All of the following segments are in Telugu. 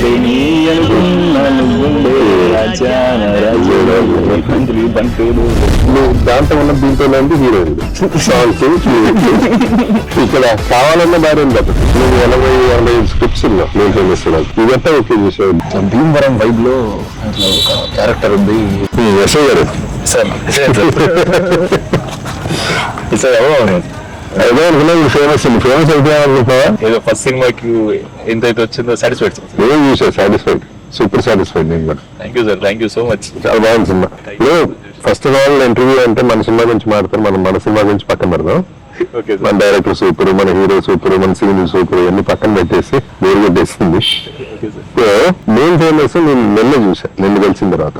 ఎవరిని అనుకున్నాను గుండె మంత్రి బంటుడు. దాంట్లో ఉన్న దీంట్లో హీరోయిన్ సాంగ్స్ ఇక్కడ కావాలన్న భార్య ఉంది అప్పుడు నువ్వు 80 స్క్రిప్ట్స్ ఉన్నావు నేను చేస్తున్నాను ఇదంతా ఓకే చేసావు. భీమవరం వైబ్ లో ఒక క్యారెక్టర్ ఉంది. యశో గారు ఏదో అనుకున్నా ఫేమస్ ఫేమస్ అయిపోయానుకుంటున్నావా? ఏదో ఫస్ట్ సినిమాకి ఎంతైతే వచ్చిందో సాటిస్ఫైడ్. ఏదో చూసాను సాటిస్ఫైడ్, సూపర్ సాటిస్ఫైడ్. నేను కూడా thank you sir, thank you so much. చాలా బాగుంది cinema. First of all interview అంటే మన సినిమా గురించి మాట్లాడతారు, మనం మన సినిమా గురించి పక్కన పెడదాం. మన డైరెక్టర్ సూపర్, మన హీరో సూపర్, మన సీన్ సూపర్, ఇవన్నీ పక్కన పెట్టేసి వేరు కొట్టేస్తుంది. మెయిన్ ఫేమస్ నేను నిన్న చూసాను, నిన్ను కలిసిన తర్వాత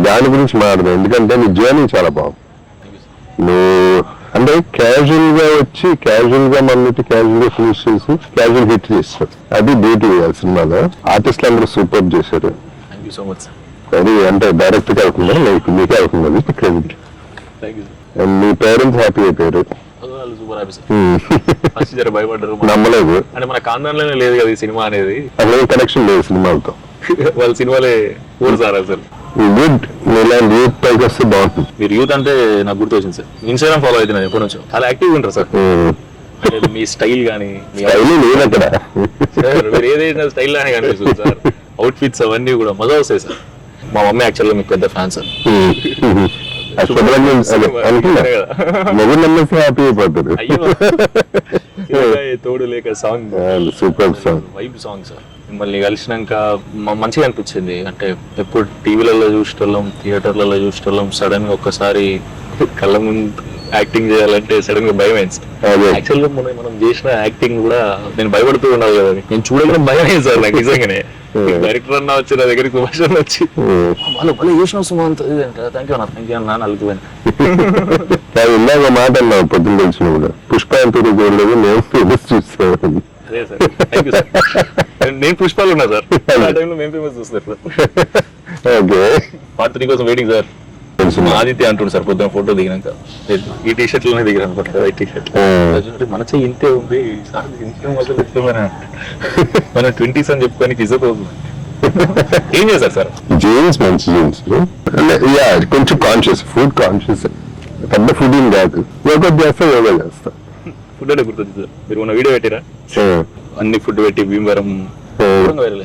దాని గురించి మాట్లాడదాం. ఎందుకంటే నీ జర్నీ చాలా బాగుంది. నువ్వు అంటే క్యాజువల్ గా వచ్చి క్యాజువల్ గా మళ్ళీ క్యాజువల్ గా ఫినిష్ చేసి క్యాజువల్ హిట్ చేస్తారు. అది బ్యూటీ ఆ సినిమాలో. ఆర్టిస్టులు అందరూ సూపర్ చేశారు. అది అంటే డైరెక్ట్ గా అవుతుందా మీకే అవుతుంది క్రెడిట్. మీ పేరెంట్స్ హ్యాపీ అయిపోయారు. నమ్మలేదు అంటే మన కాందంలోనే లేదు కదా ఈ సినిమా అనేది. అసలు కనెక్షన్ లేదు సినిమాలతో. వాళ్ళ సినిమాలే ఊరు సార్ అసలు. గుడ్, ఇలాంటి యూత్ పైకి వస్తే బాగుంటుంది. మీరు యూత్ అంటే నాకు గుర్తు వచ్చింది సార్. ఇన్స్టాగ్రామ్ ఫాలో అవుతున్నాను ఎప్పటి నుంచో. చాలా యాక్టివ్ ఉంటారు సార్. మీ స్టైల్ కానీ లేదు అక్కడ మీరు ఏదైనా స్టైల్ లానే కనిపిస్తుంది సార్. అవుట్ ఫిట్స్ అవన్నీ కూడా మజా వస్తాయి సార్. మా మమ్మీ యాక్చువల్గా మీకు పెద్ద ఫ్యాన్ సార్. హ్యాపీ అయిపోతారు. తోడు లేక song super song, vibe song sir. మిమ్మల్ని కలిసినాక మంచిగా అనిపించింది. అంటే ఎప్పుడు టీవీలలో చూసేటోళ్ళం, థియేటర్లలో చూసేటోళ్ళం, సడన్ గా ఒక్కసారి కళ్ళ ముందు యాక్టింగ్ చేయాలంటే సడన్ గా భయం అయింది. యాక్చువల్ గా మనం చేసిన యాక్టింగ్ కూడా నేను భయపడుతూ ఉన్నాను కదా, నేను చూడగానే భయం అయింది సార్ నాకు నిజంగానే. డైరెక్టర్ అన్న వచ్చి నా దగ్గరికి సుభాష్ అన్న వచ్చి వాళ్ళు భలే చేసిన సుమంత్ థ్యాంక్ యూ అన్న, థ్యాంక్ యూ అన్న అలుగుపోయాను. ఇందాక మాట అన్నావు పొద్దున్న తెలిసిన కూడా పుష్ప ఎంత చూడలేదు, నేను ఫేమస్ చూస్తాను. అదే సార్, థ్యాంక్ యూ సార్. నేను పుష్పాలు ఉన్నా సార్, ఆ టైంలో మేము ఫేమస్ చూస్తారు సార్. ఓకే, పార్ట్ 3 కోసం వెయిటింగ్ సార్. ఆదిత్య అంటుండు సార్ పొద్దున ఫోటో దిగినాక ఈ టీ షర్ట్ లోనే దిగిన అనుకుంటా, వైట్ టీ షర్ట్. మన చెయ్యి ఇంతే ఉంది సార్, ఇంతే మొదలు మన 20s అని చెప్పుకొని ఇజ్జత్ అవుతుంది. ఏం చేశారు సార్? జీన్స్ మంచి జీన్స్, కొంచెం కాన్షియస్, ఫుడ్ కాన్షియస్. పెద్ద ఫుడ్ ఏం కాదు, యోగా చేస్తా, యోగా చేస్తా. ఫుడ్ అంటే గుర్తుంది సార్, మీరు ఉన్న వీడియో పెట్టిరా అన్ని ఫుడ్ పెట్టి భీమవరం వైరల్.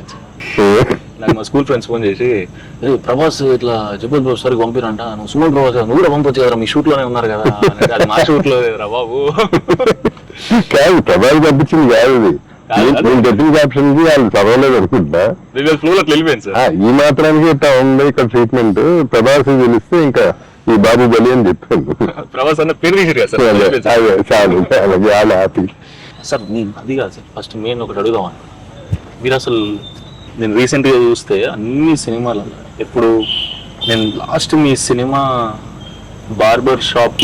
నాకు మా స్కూల్ ఫ్రెండ్స్ ఫోన్ చేసి ప్రభాస్ ఇట్లా జబర్దస్త్ ఒకసారి పంపిరంట, నువ్వు సుమన్ ప్రభాస్ నువ్వు కూడా పంపొచ్చు కదా, మీ షూట్ లోనే ఉన్నారు కదా. అది మా షూట్ లో రా బాబు. కాదు ప్రభాస్ పంపించింది కాదు, నేను చెప్పిన క్యాప్షన్ కి వాళ్ళు చదవలేదు అనుకుంటా. ఫ్లో లో వెళ్ళిపోయింది సార్. ఈ మాత్రానికి ఇట్లా ఉంది ఇక్కడ ట్రీట్మెంట్. ప్రభాస్ తెలిస్తే ఇంకా ఈ బాబు బలి అని చెప్పాను. ప్రభాస్ అన్న పేరు తీసారు కదా సార్, చాలు చాలా హ్యాపీ సార్. అది కాదు సార్, ఫస్ట్ మెయిన్ ఒకటి అడుగుదామని. మీరు అసలు నేను రీసెంట్గా చూస్తే అన్ని సినిమాలలో ఎప్పుడు నేను లాస్ట్ మీ సినిమా బార్బర్ షాప్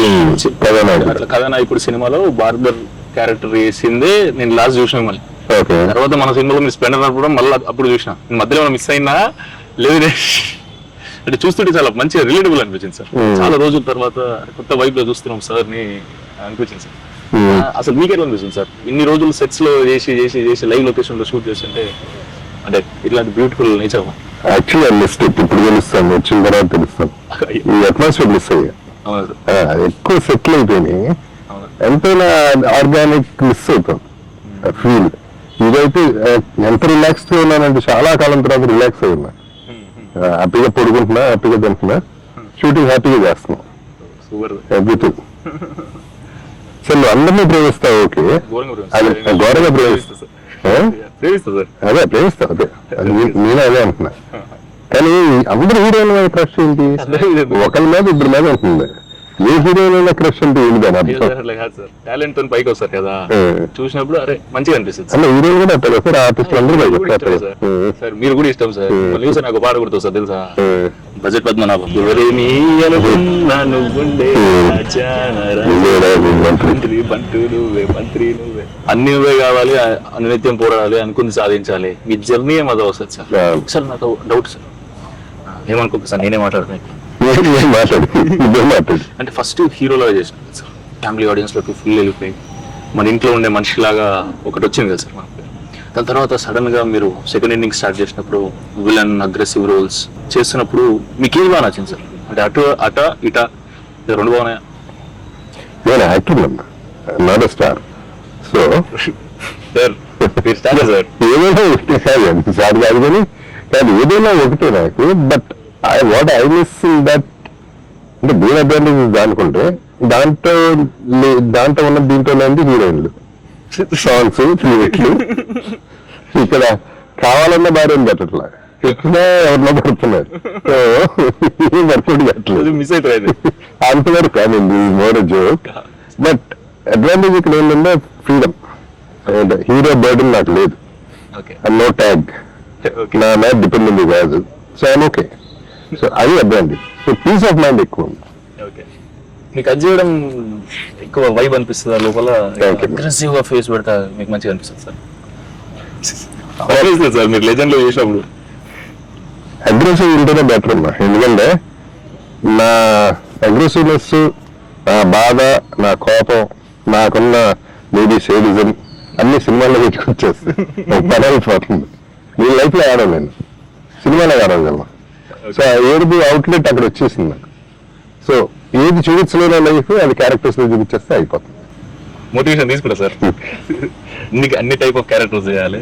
కథానాయకుడు సినిమాలో బార్బర్ క్యారెక్టర్ వేసిందే నేను లాస్ట్ చూసిన. మళ్ళీ తర్వాత మన సినిమాలో మీరు స్ప్లెండర్ అప్పుడు మళ్ళీ అప్పుడు చూసిన. మధ్యలో మిస్ అయినా లేదు అంటే చూస్తుంటే చాలా మంచిగా రిలేటబుల్ అనిపించింది సార్. చాలా రోజుల తర్వాత కొత్త వైబ్ లో చూస్తున్నాం సార్ ని అనిపించింది సార్. అసలు మీకెట్లా అనిపిస్తుంది సార్ ఇన్ని రోజులు సెట్స్ లో చేసి చేసి చేసి లైవ్ లొకేషన్ లో షూట్ చేస్తుంటే, అంటే ఇట్లాంటి బ్యూటిఫుల్ నేచర్? యాక్చువల్లీ మిస్ట్ ఇప్పుడు తెలుస్తాను, వచ్చిన తర్వాత తెలుస్తాను. ఈ అట్మాస్ఫియర్ మిస్ అయ్యా, ఎక్కువ సెటిల్ అయిపోయినాయి. ఎంతైనా ఆర్గానిక్ మిస్ అవుతాం ఫీల్. ఇదైతే ఎంత రిలాక్స్ గా ఉన్నానంటే చాలా కాలం తర్వాత రిలాక్స్ అయి ఉన్నా. హ్యాపీగా పడుకుంటున్నా, హ్యాపీగా తింటున్నా, షూటింగ్ హ్యాపీగా చేస్తున్నాం, ఎవ్రీథింగ్. సో నువ్వు అందరినీ ప్రేమిస్తావు, ఓకే, ఘోరంగా ప్రేమిస్తా. అదే ప్రేమిస్తా, అదే నేను అదే అంటున్నా. కానీ అందరు హీరోయిన్ మీద క్రష్ ఏంటి? ఒకరి మీద ఇద్దరి మీద ఉంటుంది. ఏ హీరోయిన్ క్రష్ అంటే ఏంటి? టాలెంట్ తో పైకి వస్తారు కదా, చూసినప్పుడు అరే మంచిగా అనిపిస్తుంది. అలా హీరోయిన్ కూడా అట్లా వస్తారు, ఆర్టిస్టులు అందరూ పైకి వస్తారు సార్. మీరు కూడా ఇష్టం సార్. మళ్ళీ సార్ నాకు పాట గుర్తు సార్ తెలుసా, బడ్జెట్ పద్మనాభం. అన్ని నువ్వే కావాలి, నిత్యం పోరాడాలి, అనుకుంది సాధించాలి, మీ జర్నీ ఏమదో వస్తుంది సార్. సార్ నాకు డౌట్ సార్, ఏమనుకోక సార్ నేనే మాట్లాడుతున్నాను. అంటే ఫస్ట్ హీరోలాగా చేసినాను సార్, ఫ్యామిలీ ఆడియన్స్ లోకి ఫుల్ వెళ్ళిపోయి మన ఇంట్లో ఉండే మనిషిలాగా ఒకటి వచ్చింది కదా సార్ మనకు. దాని తర్వాత సడన్ గా మీరు సెకండ్ ఇన్నింగ్ స్టార్ట్ చేసినప్పుడు విలన్ అగ్రెసివ్ రోల్స్ చేస్తున్నప్పుడు మీకు ఏది బాగా నచ్చింది సార్? అంటే అట ఇట రెండు బాగున్నాయా? నేను actor not star. So sir sir ఏదైనా ఒకటే కాదు సార్ కాదు కానీ ఏదైనా ఒకటే నాకు. But what I miss that అంటే మెయిన్ అడ్వాంటేజ్ అనుకుంటే దాంట్లో ఉన్న దీంట్లో హీరోయిన్లు, సాంగ్స్, క్రికెట్లు. ఇక్కడ కావాలన్న భార్యను పెట్టట్లా, పెట్టినా ఎవరినో పెడుతున్నారు. సో వర్కౌట్ పెట్టలేదు, మిస్ అవుతుంది అంతవరకు. I mean this is more a joke. But advantage ఇక్కడ ఏంటంటే ఫ్రీడమ్. హీరో బర్డన్ నాకు లేదు, నో ట్యాగ్, నా మీద డిపెండ్ ఉంది కాదు. So I'm okay. సో అది advantage. So peace of mind ఎక్కువ ఉంది. మీకు అది చేయడం ఎక్కువ వైబ్ అనిపిస్తుంది లోపల? అగ్రెసివ్ గా ఫేస్ పెడతా మీకు మంచిగా అనిపిస్తుంది సార్? సార్ మీరు లెజెండ్ లో చేసినప్పుడు అగ్రెసివ్ ఉంటేనే బెటర్ అమ్మా. ఎందుకంటే నా అగ్రెసివ్నెస్, నా బాధ, నా కోపం, నాకున్న మేబీ సేడిజం అన్ని సినిమాల్లో పెట్టుకొచ్చేస్తాయి. పని అయిపోతుంది. నీ లైఫ్ లో ఆడను నేను, సినిమాలో ఆడగలను. సో ఆ ఏడుపు అవుట్లెట్ అక్కడ వచ్చేసింది నాకు. సో ఏది చూపించలేని లైఫ్ అది క్యారెక్టర్స్ లో చూపించేస్తే అయిపోతుంది. మోటివేషన్ తీసుకుంటా సార్. అన్ని టైప్ ఆఫ్ క్యారెక్టర్స్ చేయాలి.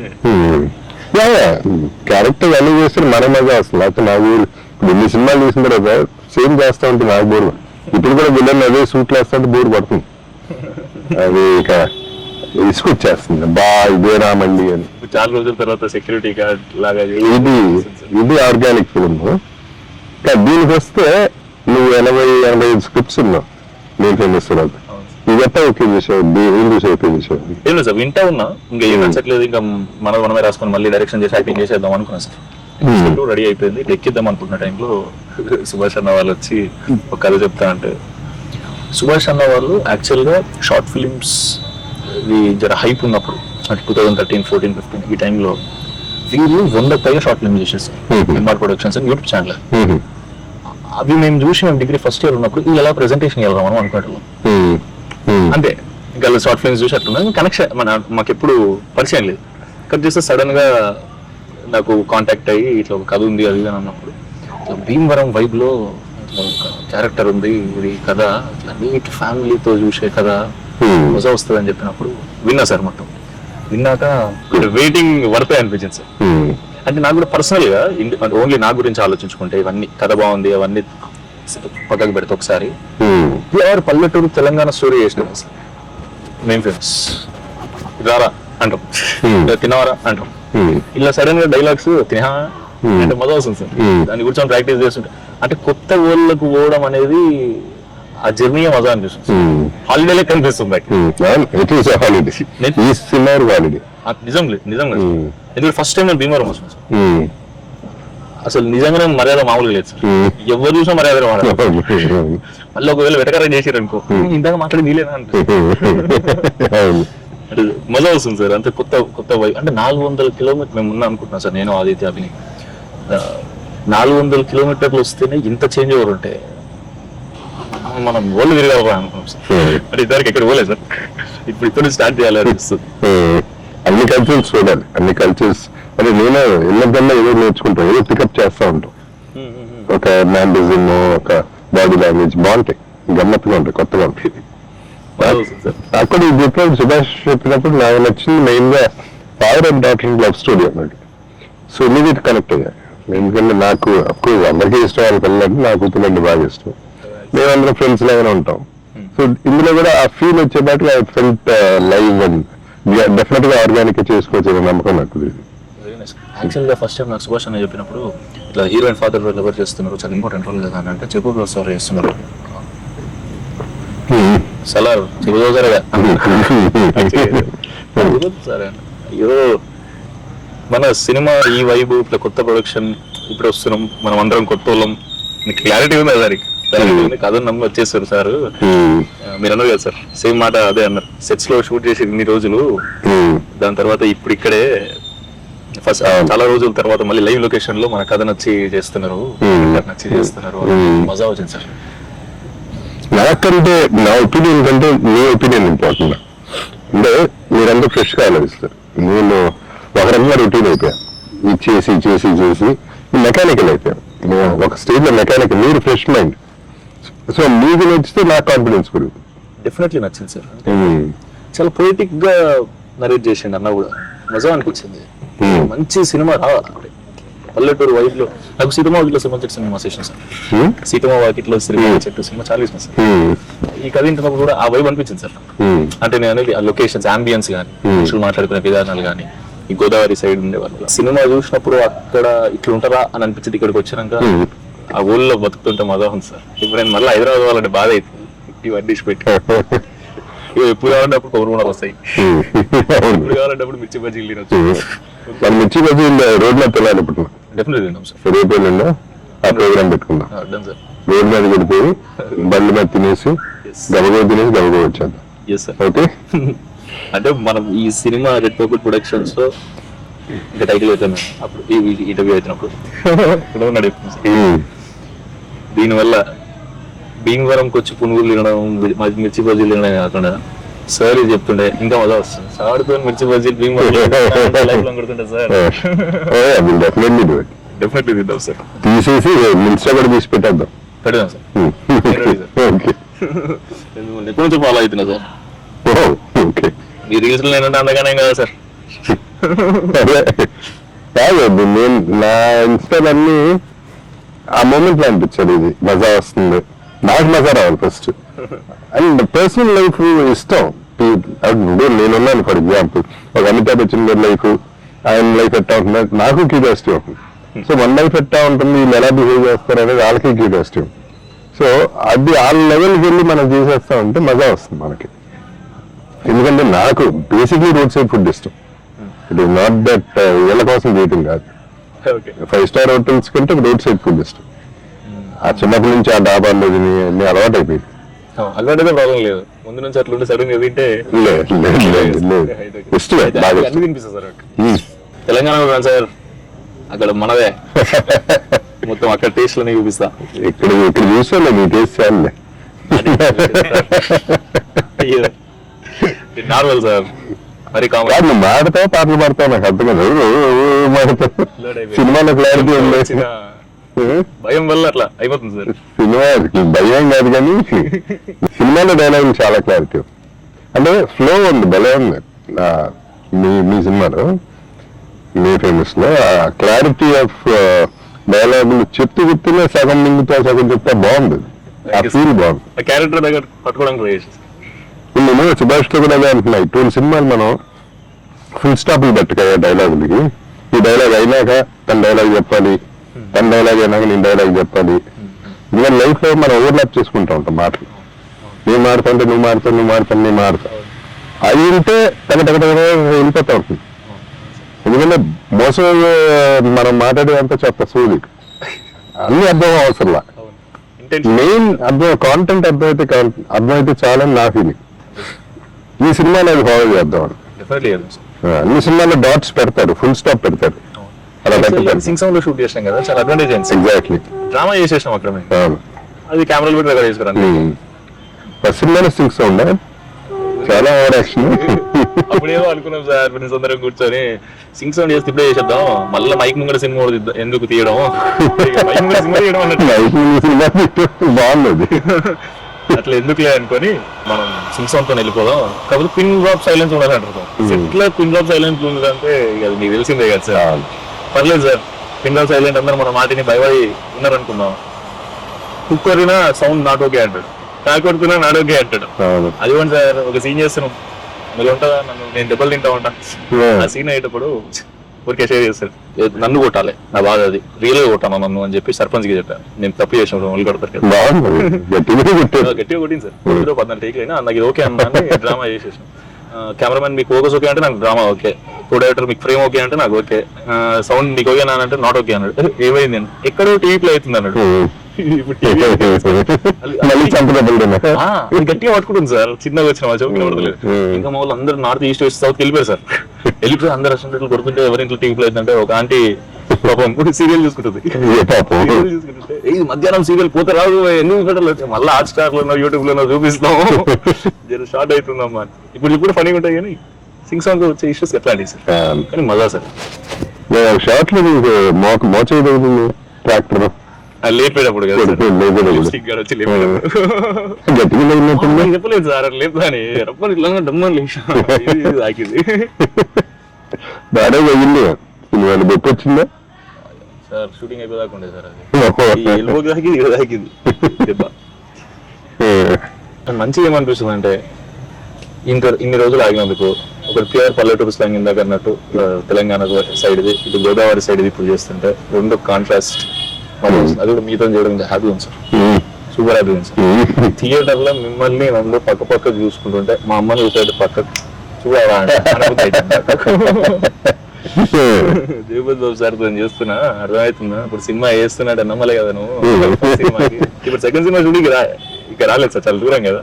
క్యారెక్టర్ అన్ని చేస్తే మన మజా వస్తుంది. లేకపోతే నాకు ఇప్పుడు ఎన్ని సినిమాలు చేసిన తర్వాత సేమ్ చేస్తా ఉంటే నాకు బోర్. ఇప్పుడు కూడా విలన్ అదే సూట్లు వేస్తా ఉంటే బోర్ పడుతుంది. అది ఇక ఇసుకొచ్చేస్తుంది, ఇదేనా మళ్ళీ అని. చాలా రోజుల తర్వాత సెక్యూరిటీ గార్డ్ లాగా ఇది ఆర్గానిక్ ఫిల్మ్. దీనికి వస్తే నువ్వు 80-85 స్క్రిప్ట్స్ ఉన్నావు నేను ఫేమస్ తర్వాత. ఇదంతా ఓకే చేసావు, ఏం చూసావు ఓకే చేసావు? ఏం లేదు సార్, వింటా ఉన్నా. ఇంకా ఏం నచ్చట్లేదు, ఇంకా మనమే రాసుకొని మళ్ళీ డైరెక్షన్ చేసి యాక్టింగ్ చేసేద్దాం అనుకున్నా సార్. రెడీ అయిపోయింది, ఎక్కిద్దాం అనుకుంటున్న టైంలో సుభాష్ అన్న వాళ్ళు వచ్చి ఒక కథ చెప్తా అంటే, సుభాష్ అన్న వాళ్ళు యాక్చువల్గా షార్ట్ ఫిలిమ్స్ జర హైప్ ఉన్నప్పుడు అంటే 2013, 14, 15 ఈ టైంలో వీళ్ళు 100 పైగా షార్ట్ ఫిల్మ్ చేసేస్తారు. ఎంఆర్ ప్రొడక్షన్స్ అని యూట్యూబ్ ఛానల్. అవి మేము చూసి మేము డిగ్రీ ఫస్ట్ ఇయర్ ఉన్నప్పుడు వీళ్ళు ఎలా ప్రెజెంటేషన్ వెళ్దాం మనం అనుకుంటున్నాం. అంతే, ఇంకా షార్ట్ ఫిల్మ్స్ చూసి అట్లా కనెక్షన్ మాకు ఎప్పుడు పరిచయం లేదు. కట్ చేస్తే సడన్ గా నాకు కాంటాక్ట్ అయ్యి ఇట్లా ఒక కథ ఉంది అది అని అన్నప్పుడు, భీమవరం వైబ్ లో క్యారెక్టర్ ఉంది, ఇది కథ ఇట్లా నీట్ ఫ్యామిలీతో చూసే కథ మజా వస్తుంది అని చెప్పినప్పుడు విన్నా సార్. మొత్తం విన్నాక వెయిటింగ్ వర్త్ అనిపించింది సార్. అంటే నాకు కూడా పర్సనల్ గా ఓన్లీ నా గురించి ఆలోచించుకుంటే ఇవన్నీ కథ బాగుంది అవన్నీ పక్కకు పెడితే ఒకసారి ఎవరు పల్లెటూరు తెలంగాణ స్టోరీ చేసిన సార్. మేము ఫేమస్ రారా అంటాం, తినవారా అంటాం. ఇలా సడన్ గా డైలాగ్స్ తినా అంటే మజా వస్తుంది సార్. దాని గురించి ప్రాక్టీస్ చేస్తుంటే అంటే కొత్త ఊళ్ళకు పోవడం అనేది ఆ జర్నీ మజా అనిపిస్తుంది. హాలిడే లెక్క అనిపిస్తుంది. నిజంగా ఎందుకంటే ఫస్ట్ టైం నేను భీమవరం వస్తున్నాను సార్. అసలు నిజంగానే మర్యాద మామూలుగా లేదు సార్. ఎవరు చూసినా మర్యాద మళ్ళీ ఒకవేళ వెటకారం చేసారు అనుకో, ఇందాక మాట్లాడి నీలేనా అంటే మజా వస్తుంది సార్. అంతే కొత్త అంటే 400 కిలోమీటర్ మేము ఉన్నా అనుకుంటున్నాం సార్, నేను ఆదిత్య అభిని. 400 కిలోమీటర్లు వస్తేనే ఇంత చేంజ్ ఓవర్ ఉంటే మనం ఓళ్ళు తిరగాలి అనుకున్నాం సార్. అంటే ఇద్దరికి ఎక్కడ పోలేదు సార్. ఇప్పుడు ఇక్కడ స్టార్ట్ చేయాలి అనిపిస్తుంది. అన్ని కల్చర్స్ చూడాలి, అన్ని కల్చర్స్. అంటే నేను వెళ్ళకన్నా ఏదో నేర్చుకుంటాం, ఏదో పికప్ చేస్తా ఉంటాం. ఒక మ్యానరిజం, ఒక బాడీ లాంగ్వేజ్ బాగుంటాయి, గమ్మత్తుగా ఉంటాయి, కొత్తగా ఉంటాయి. అక్కడ చెప్పినప్పుడు సుభాష్ చెప్పినప్పుడు నాకు నచ్చింది మెయిన్ గా father and daughter love story అన్నట్టు. సో ఇమీడియట్ కనెక్ట్ అయ్యా. ఎందుకంటే నాకు అఫ్కోర్స్ అందరికీ ఇష్టం వాళ్ళ పిల్లలంటే, నాకు పిల్లలంటే బాగా ఇష్టం. మేమందరం ఫ్రెండ్స్ లాగానే ఉంటాం. సో ఇందులో కూడా ఆ ఫీల్ వచ్చేపాటు I felt live and definite గా ఆర్గానిక్ చేసుకోవచ్చు నమ్మకం నాకు. యాక్చువల్ గా ఫస్ట్ టైం నాకు సుభాష్ అన్న చెప్పినప్పుడు ఇట్లా హీరోయిన్ ఫాదర్ రోల్ ఎవరు చేస్తున్నారు, చాలా ఇంపార్టెంట్ రోల్ కదా అని అంటే చెప్పు సార్ చేస్తున్నారు సలార్ చెబుతారుగా సరే. అయ్యో మన సినిమా ఈ వైబు ఇట్లా కొత్త ప్రొడక్షన్ ఇప్పుడు వస్తున్నాం, మనం అందరం కొత్త వాళ్ళం. మీకు క్లారిటీ ఉంది దానికి, కథ నమ్మి వచ్చేస్తారు సార్. మీరు అన్నారు కదా సార్, సేమ్ మాట అదే అన్నారు. సెట్స్ లో షూట్ చేసి ఇన్ని రోజులు, దాని తర్వాత ఇప్పుడు ఇక్కడే ఫస్ట్ చాలా రోజుల తర్వాత మళ్ళీ లైవ్ లొకేషన్ లో మన కథ నచ్చి చేస్తున్నారు, మజా వచ్చింది సార్. నాకంటే నా ఒపీనియన్ కంటే మీ ఒపీనియన్ ఇంపార్టెంట్. అంటే మీరంతా ఫ్రెష్ గా ఆలోచిస్తారు. నేను ఒక విధంగా రొటీన్ అయిపోయాను. ఇది చేసి చేసి చేసి మెకానికల్ అయిపోయాను. ఒక స్టేజ్ లో మెకానికల్, మీరు ఫ్రెష్ మైండ్. సో మీకు నచ్చితే నాకు కాన్ఫిడెన్స్ పెరుగుతుంది. డెఫినెట్లీ నచ్చింది సార్. చాలా పొయిటిక్ గా నరేట్ చేసిండు అన్న కూడా, మజా అనిపించింది. మంచి సినిమా పల్లెటూరు వైబ్ లో. నాకు సీతమ్మ వాకిట్లో సినిమా సెషన్ సార్. సీతమ్మ వాకిట్లో చెట్టు సినిమా చాలా ఇష్టం సార్. ఈ కథ వింటున్నప్పుడు కూడా ఆ వైబ్ అనిపించింది సార్. అంటే నేను అనేది ఆ లొకేషన్స్, అంబియన్స్ కానీ, మనుషులు మాట్లాడుకునే విధానాలు కానీ, ఈ గోదావరి సైడ్ ఉండేవాళ్ళు సినిమా చూసినప్పుడు అక్కడ ఇట్లా ఉంటారా అని అనిపించింది. ఇక్కడికి వచ్చినాక ఆ ఊళ్ళో బతుకుతుంటే మజా ఉంది సార్. ఇప్పుడు నేను మళ్ళీ హైదరాబాద్ వాళ్ళంటే బాధ అవుతుంది. ఇవన్నీ పెట్టి ఎప్పుడు కావాలంటే అప్పుడు కొబ్బరి వస్తాయి, ఎప్పుడు కావాలంటే అప్పుడు మిర్చి బజ్జీలు తినొచ్చు. మిర్చి బజ్జీలు రోడ్లో పిల్లలు ఇప్పుడు డెఫినెట్లీ తిన్నాం సార్. రేపు ఆ ప్రోగ్రామ్ పెట్టుకుందాం. రోడ్ మీద పడిపోయి బండి మీద తినేసి గబగబా తినేసి గబగబా వచ్చేద్దాం. ఓకే. అంటే మనం ఈ సినిమా రెడ్ పర్పుల్ ప్రొడక్షన్స్ లో ఇంకా టైటిల్ అవుతాను అప్పుడు ఇంటర్వ్యూ అవుతున్నప్పుడు దీనివల్ల భీమవరంకి వచ్చి పునుగులు తినడం, మిర్చి బజ్జీలు తినడం కాకుండా సార్ ఇది చెప్తుండే ఇంకా మజా వస్తుంది. సార్తో మిర్చి బజ్జీలు భీమవరం కొడుతుంటే సార్ డెఫినెట్లీ తింటాం సార్. తీసేసి మిన్స్టా కూడా తీసి పెట్టేద్దాం. పెడదాం సార్. ఎప్పటి నుంచి ఫాలో అవుతున్నా సార్. మీ రీల్స్ లో ఏంటంటే అందగానే కదా సార్. కాదు, నేను నా ఇన్స్టాలన్నీ ఆ మూమెంట్ లో అనిపించాలి. ఇది మజా వస్తుంది, నాకు మజా రావాలి ఫస్ట్. అండ్ పర్సనల్ లైఫ్ ఇష్టం. నేనున్నాను ఫర్ ఎగ్జాంపుల్, ఒక అమితాబ్ బచ్చన్ గారి లైఫ్, ఆయన లైఫ్ ఎట్టా ఉంటుంది నాకు క్యూరియాసిటీ ఉంటుంది. సో మన లైఫ్ ఎట్టా ఉంటుంది, వీళ్ళు ఎలా బిహేవ్ చేస్తారు అనేది వాళ్ళకి క్యూరియాసిటీ ఉంటుంది. సో అది ఆ లెవెల్కి వెళ్ళి మనం చేసేస్తా ఉంటే మజా వస్తుంది మనకి. ఎందుకంటే నాకు బేసిక్లీ రోడ్ సైడ్ ఫుడ్ ఇష్టం. ఇట్ ఈస్ నాట్ దట్ వీళ్ళ కోసం చేయటం కాదు. 5 స్టార్ హోటల్స్ కంటే రోడ్ సైడ్ ఫుడ్ ఇష్టం. ఆ చిన్నప్పటి నుంచి ఆ డాబాల్లో తిని అలవాటు అయిపోయింది. అలవాటు ప్రాబ్లం లేదు, ముందు నుంచి అట్లా సడన్ గా తింటే ఇష్టమే. అన్ని తినిపిస్తుంది సార్. తెలంగాణ సార్ అక్కడ మనదే మొత్తం, అక్కడ టేస్ట్ లోనే చూపిస్తా. ఇక్కడ చూసాను నీ టేస్ట్ చాలే. Normal sir. మరి నువ్వు మాడతావు, పాటలు పాడతావు, నాకు అర్థం కాదు. మాడతావు, సినిమాలో క్లారిటీ ఉంది. భయం వల్ల అట్లా అయిపోతుంది సార్. సినిమా భయం కాదు కానీ సినిమాలో డైలాగ్ చాలా క్లారిటీ, అంటే ఫ్లో ఉంది, భలే ఉంది. మీ సినిమాలో, మీ ఫేమస్ లో క్లారిటీ ఆఫ్ డైలాగులు చెప్తూనే సగం మింగుతా సగం చెప్తా బాగుంది. ఆ ఫీల్ బాగుంది. క్యారెక్టర్ దగ్గర పట్టుకోవడానికి నేను సుభాష్ తో కూడా అంటున్నా, ఇటువంటి సినిమాలు మనం ఫుల్ స్టాప్లు పెట్టక డైలాగులకి. ఈ డైలాగ్ అయినాక తన డైలాగ్ చెప్పాలి, తన డైలాగ్ అయినాక నేను డైలాగ్ చెప్పాలి. ఇంకా లైఫ్ లో మనం ఓవర్లాప్ చేసుకుంటా ఉంటాం మాటలు. నేను మాడుతుంటే నువ్వు మాడుతావు, నువ్వు మాడుతాను నేను మాడుతావు. అది ఉంటే తగ్గ వెళ్ళిపోతా ఉంటుంది. ఎందుకంటే మోసం మనం మాట్లాడేదంతా చెప్తా సూది అన్ని అర్థం అవసరంలా. మెయిన్ అర్థం కాంటెంట్ అర్థమైతే చాలని నా ఫీలింగ్. ఈ సినిమాలో అది ఫాలో చేద్దాం అని. అన్ని సినిమాలో డాట్స్ పెడతారు, ఫుల్ స్టాప్ పెడతారు. అలా షూట్ చేసాం కదా, చాలా అడ్వాంటేజ్ అయింది. ఎగ్జాక్ట్లీ. డ్రామా చేసేసాం అక్కడ, అది కెమెరాలు పెట్టి దగ్గర చేసుకురాను. ఫస్ట్ సినిమాలో సింగ్ సౌండ్ చాలా ఓవర్ యాక్షన్. అప్పుడేమో అనుకున్నాం సార్ ఫ్రెండ్స్ అందరం కూర్చొని సింగ్ సౌండ్ చేస్తే ఇప్పుడే చేసేద్దాం, మళ్ళీ మైక్ ముంగడ సినిమా ఎందుకు తీయడం, మైక్ ముంగడ సినిమా తీయడం అన్నట్టు బాగుంది. అట్లా ఎందుకులే అనుకొని మనం సింగ్ సౌండ్ తో వెళ్ళిపోదాం. కాకపోతే పిన్ డ్రాప్ సైలెన్స్ ఉండాలంటారు. ఎట్లా పిన్ డ్రాప్ సైలెన్స్ ఉందంటే అది మీకు తెలిసిందే కదా సార్. పర్లేదు సార్, పిన్ డ్రాప్ సైలెంట్ అందరూ మన మాటిని భయపడి ఉన్నారనుకుందాం. కుక్కరినా సౌండ్ నాట్ ఓకే అంటాడు, కాకొడుతున్నా నాట్ ఓకే అంటాడు. అది కూడా సార్ ఒక సీన్ చేస్తున్నాం, మీరు ఉంటుందా నన్ను నేను దెబ్బలు తింటా ఉంటా. ఆ సీన్ అయ్యేటప్పుడు ఊరికే షేర్ చేస్తారు, నన్ను కొట్టాలి, నా బాధ అది, రియల్ గా కొట్టాను నన్ను అని చెప్పి సర్పంచ్ కి చెప్పాను. నేను తప్పు చేసాను, వాళ్ళు కొడతారు కదా. గట్టిగా కొట్టింది సార్. 14 టేక్లు అయినా నాకు ఇది ఓకే అన్నా అని డ్రామా చేసేసాను. కెమెరామెన్ మీకు ఫోకస్ ఓకే అంటే నాకు డ్రామా ఓకే, కో డైరెక్టర్ మీకు ఫ్రేమ్ ఓకే అంటే నాకు ఓకే, సౌండ్ నీకు ఓకే అంటే నాట్ ఓకే అన్నాడు. ఏమైంది అని ఎక్కడో టీవీ ప్లే అవుతుంది అన్నాడు. గట్టిగా పట్టుకుంటుంది సార్, చిన్నగా వచ్చిన మా చౌకి పడతలేదు. ఇంకా మా వాళ్ళు అందరూ నార్త్ ఈస్ట్ వెస్ట్ సౌత్ వెళ్ళిపోయారు సార్. వెళ్ళిపోయి అందరు అసలు కొడుతుంటే ఎవరి ఇంట్లో టీవీ ప్లే అవుతుందంటే ఒక ఆంటీ పాపం సీరియల్ చూసుకుంటుంది. చూసుకుంటుంటే ఇది మధ్యాహ్నం సీరియల్ పోతే రాదు, ఎందుకు పెట్టలేదు, మళ్ళీ హాట్ స్టార్ లోనో యూట్యూబ్ లోనో చూపిస్తాం, జర షార్ట్ అవుతుందమ్మా. ఇప్పుడు ఫనీగా ఉంటాయి కానీ సింగ్ సాంగ్ వచ్చే ఇష్యూస్ ఎట్లాంటి సార్, కానీ మజా సార్. షార్ట్ లో మీకు మోచ అవుతుంది ట్రాక్టర్ లేపేటప్పుడు కదా సార్, లేపేటప్పుడు లిప్స్టిక్ గారు వచ్చి లేపేటప్పుడు గట్టిగా లేనట్టుంది. చెప్పలేదు సార్ లేపుదాని రప్పని ఇట్లా డమ్మని లేచా తాకింది బాగా పోయింది. వాళ్ళు బొప్పు వచ్చిందా సార్? షూటింగ్ అయిపోదాకా ఉండే సార్, అది ఎల్బోకి తాకింది, ఇక్కడ తాకింది దెబ్బ. మంచిగా ఏమనిపిస్తుంది అంటే ఇన్ని రోజులు ఆగినందుకు ఒక ప్యూర్ పల్లెటూరు స్లాంగ్ ఇందాక అన్నట్టు తెలంగాణ సైడ్ ఇది, ఇటు గోదావరి సైడ్ ఇది ఇప్పుడు చేస్తుంటే రెండు కాంట్రాస్ట్ అది కూడా మీతో చేయడం హ్యాపీ ఉంది సార్, సూపర్ హ్యాపీ ఉంది సార్. థియేటర్ లో మిమ్మల్ని నన్ను పక్క పక్క చూసుకుంటుంటే మా అమ్మని చూసే పక్క చూడాలా జగపతి బాబు సార్ తో చేస్తున్నా అర్థమవుతుందా, ఇప్పుడు సినిమా వేస్తున్నాడు నమ్మలే కదా నువ్వు సినిమాకి. ఇప్పుడు సెకండ్ సినిమా షూటింగ్ ఇక్కడ రాలేదు సార్, చాలా దూరం కదా,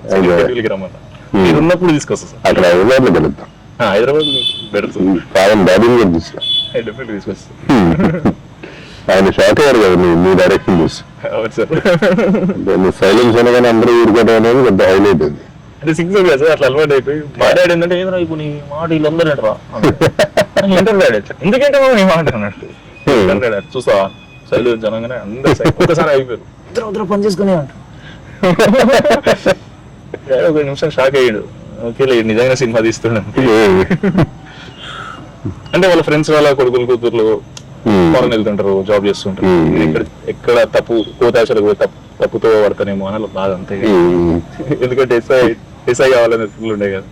రమ్మన్నా మీరు ఉన్నప్పుడు తీసుకొస్తా సార్. అక్కడ హైదరాబాద్ లో కలుద్దాం. హైదరాబాద్ బెటర్ డెఫినెట్ తీసుకొస్తా. ఆయన షాక్ అయ్యారు కదా మీ డైరెక్షన్ చూసి. అవును సార్. సైలెన్స్ అనగానే అందరూ ఊరుకోవడం అనేది పెద్ద హైలైట్ అది. అంటే సిక్స్ కదా సార్, అట్లా అలవాటు అయిపోయి మాట్లాడి ఏంటంటే ఏదైనా ఇప్పుడు నీ మాట వీళ్ళందరూ రా ఇంటర్వ్యూ ఎందుకంటే నీ మాట అన్నట్టు చూసా సైలు జనంగానే అందరూ ఒక్కసారి అయిపోయారు, ఇద్దరు పని చేసుకునే అంటారు. ఒక నిమిషం షాక్ అయ్యాడు, ఓకే నిజంగా సినిమా తీస్తున్నాడు అంటే వాళ్ళ ఫ్రెండ్స్ వాళ్ళ కొడుకులు కూతుర్లు ఫారెన్ వెళ్తుంటారు, జాబ్ చేస్తుంటారు, ఎక్కడ తప్పు కోతాశలకు పోయి తప్పుతో పడతానేమో అని బాధ అంతే. ఎందుకంటే ఎస్ఐ కావాలని ఉండే కదా.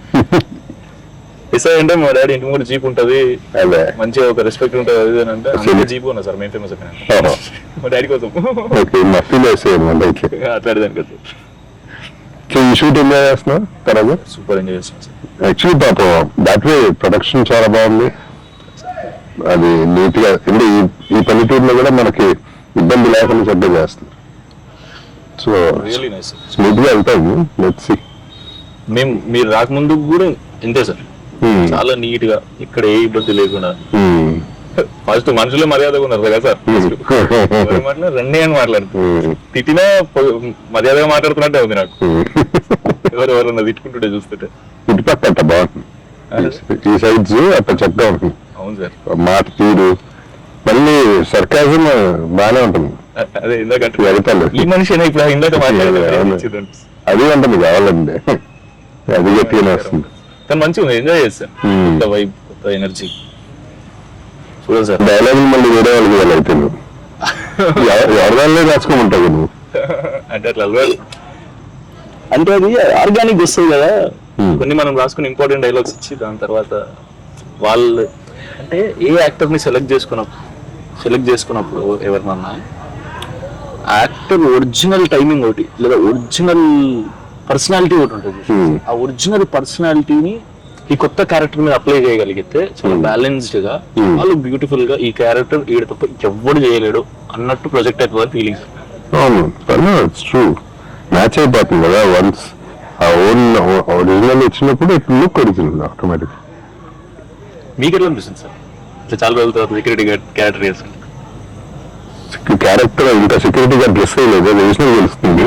ఎస్ఐ అంటే మా డాడీ ఇంటి ముందు జీప్ ఉంటది, మంచిగా ఒక రెస్పెక్ట్ ఉంటది, అది అంటే అందుకే జీప్ ఉన్నా సార్, మెయిన్ ఫేమస్ మా డాడీ కోసం అట్లాడదానికి కదా. షూట్ ఎంజాయ్ చేస్తున్నా తర్వాత సూపర్ ఎంజాయ్ చేస్తాం సార్. యాక్చువల్లీ పాపం దాట్ వే ప్రొడక్షన్ చాలా బాగుంది, అది నీట్ గా. అంటే ఈ పల్లెటూరులో కూడా మనకి ఇబ్బంది లేకుండా శ్రద్ధ చేస్తుంది. సో రియల్లీ నైస్ స్మూత్ గా వెళ్తాము. Let's see. మేము మీరు రాకముందు కూడా ఇంతే సార్, చాలా నీట్ గా ఇక్కడ ఏ ఇబ్బంది లేకుండా. ఫస్ట్ మనుషులే మర్యాదగా ఉన్నారు కదా సార్, మాట్లాడు రండి అని మాట్లాడుతుంది, తిట్టినా మర్యాదగా మాట్లాడుతున్నట్టే ఉంది నాకు. ఎవరెవరన్నా తిట్టుకుంటుంటే చూస్తుంటే ఇటుపక్క అట్ట బాగుంటుంది, ఈ సైడ్స్ అట్ట చక్కగా ఉంటుంది. అవును సార్, మాట తీరు మళ్ళీ సర్కాజం బాగానే ఉంటుంది. అదే ఇందాక ఈ మనిషి ఇప్పుడు ఇందాక మాట్లాడేది అది ఉంటుంది కావాలంటే, అది గట్టిగానే వస్తుంది. కానీ మంచిగా ఉంది, ఎంజాయ్ చేస్తాను. కొత్త వైబ్, కొత్త ఎనర్జీ చూడండి సార్. డైలాగులు మళ్ళీ వేరే వాళ్ళకి వెళ్ళి అయితే నువ్వు ఎవరిదాన్నే రాసుకోమంటావు నువ్వు. అంటే అట్లా అంటే అది ఆర్గానిక్ వస్తుంది కదా, కొన్ని మనం రాసుకుని ఇంపార్టెంట్ డైలాగ్స్ ఇచ్చి దాని తర్వాత వాళ్ళు అంటే ఏ యాక్టర్ ని సెలెక్ట్ చేసుకున్నప్పుడు ఎవరినన్నా యాక్టర్ ఒరిజినల్ టైమింగ్ ఒకటి లేదా ఒరిజినల్ పర్సనాలిటీ ఒకటి ఉంటుంది. ఆ ఒరిజినల్ పర్సనాలిటీని ఈ కొత్త క్యారెక్టర్ మీద అప్లై చేయగలిగితే చాలా బ్యాలెన్స్డ్ గా వాళ్ళు బ్యూటిఫుల్ గా ఈ క్యారెక్టర్ ఈడ తప్ప ఎవడు చేయలేడు అన్నట్టు ప్రొజెక్ట్ అవుతుంది ఫీలింగ్. అవును, ఇట్స్ ట్రూ. మ్యాచ్ అయిపోతుంది కదా వన్స్ ఆ ఓన్ ఒరిజినల్ వచ్చినప్పుడు ఇట్ లుక్ ఒరిజినల్ ఆటోమేటిక్. మీకు ఎట్లా అనిపిస్తుంది సార్ ఇట్లా చాలా రోజుల తర్వాత సెక్యూరిటీ క్యారెక్టర్ చేస్తుంది? క్యారెక్టర్ ఇంకా సెక్యూరిటీ గార్డ్ డ్రెస్ అయ్యలేదు, ఒరిజినల్ తెలుస్తుంది.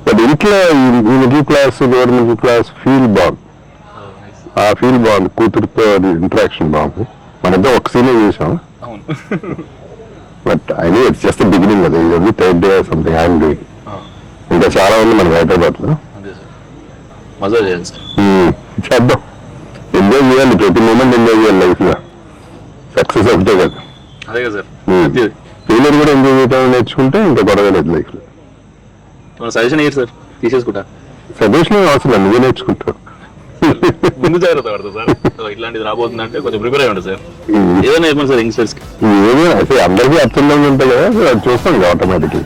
బట్ ఇంట్లో ఈ middle class lower middle class feel బాగుంది, ఆ ఫీల్ బాగుంది. కూతురుతో ఇంటరాక్షన్ బాగుంది. మనిద్దరం ఒక సీనే చూసాం, but I know it's just beginning కదా, ఇది only third day something I'm doing. ఇంకా చాలా ఉంది మన హైదరాబాద్ లో, మజా చేయాలి సార్. చేద్దాం, ఎంజాయ్ చేయాలి, ప్రతి మూమెంట్ ఎంజాయ్ చేయాలి లైఫ్ లో. సక్సెస్ ఒకటే కదా, అదే కదా సార్. ఫెయిలియర్ కూడా ఎంజాయ్ చేయడం నేర్చుకుంటే ఇంకా గొడవ లేదు లైఫ్ లో. సజెషన్ అయ్యారు సార్, తీసేసుకుంటా. సజెషన్ అవసరం, నువ్వే నేర్చుకుంటావు. ముందు జాగ్రత్త పడతా సార్, ఇట్లాంటిది రాబోతుందంటే కొంచెం ప్రిపేర్ అయ్యి ఉంటుంది సార్. ఏదైనా చెప్పండి సార్ యంగ్స్టర్స్ కి. ఏదైనా అందరికీ అర్థం ఉంటాయి కదా, అది చూస్తాం ఆటోమేటిక్లీ.